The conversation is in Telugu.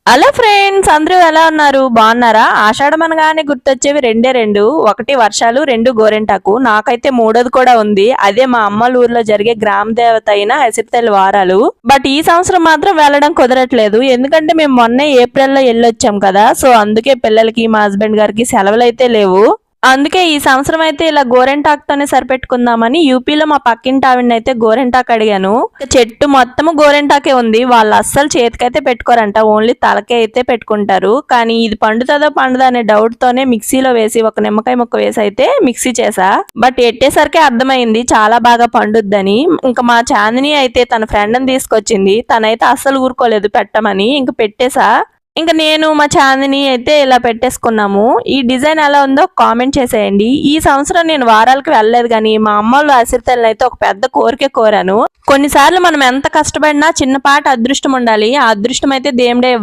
హలో ఫ్రెండ్స్, అందరూ ఎలా ఉన్నారు? బాగున్నారా? ఆషాఢం అనగానే గుర్తొచ్చేవి రెండే రెండు. ఒకటి వర్షాలు, రెండు గోరెంటాకు. నాకైతే మూడోది కూడా ఉంది. అదే మా అమ్మల ఊర్లో జరిగే గ్రామ దేవత అయిన ఎసిరితల్లి వారాలు. బట్ ఈ సంవత్సరం మాత్రం వెళ్ళడం కుదరట్లేదు. ఎందుకంటే మేము మొన్నే ఏప్రిల్లో వెళ్ళొచ్చాం కదా. సో అందుకే పిల్లలకి, మా హస్బెండ్ గారికి సెలవులు అయితే లేవు. అందుకే ఈ సంవత్సరం అయితే ఇలా గోరెంటాకుతోనే సరిపెట్టుకుందామని యూపీలో మా పక్కింటి ఆవిడనైతే గోరెంటాకు అడిగాను. చెట్టు మొత్తము గోరెంటాకే ఉంది. వాళ్ళు అస్సలు చేతికైతే పెట్టుకోరంట, ఓన్లీ తలకే అయితే పెట్టుకుంటారు. కానీ ఇది పండుతుందో పండుదో అనే డౌట్ తోనే మిక్సీలో వేసి ఒక నిమ్మకాయ ముక్క వేసి అయితే మిక్సీ చేసా. బట్ ఎట్టేసరికి అర్థమైంది చాలా బాగా పండుద్దని. ఇంకా మా చాందిని అయితే తన ఫ్రెండ్ని తీసుకొచ్చింది. తనైతే అస్సలు ఊరుకోలేదు పెట్టమని, ఇంక పెట్టేసా. ఇంకా నేను మా చాందిని అయితే ఇలా పెట్టేసుకున్నాము. ఈ డిజైన్ ఎలా ఉందో కామెంట్ చేసేయండి. ఈ సంవత్సరం నేను వారాలకు వెళ్ళలేదు, కానీ మా అమ్మ వాళ్ళు అసిరితల్లిని అయితే ఒక పెద్ద కోరికే కోరాను. కొన్నిసార్లు మనం ఎంత కష్టపడినా చిన్నపాటి అదృష్టం ఉండాలి. ఆ అదృష్టం అయితే దేవుడే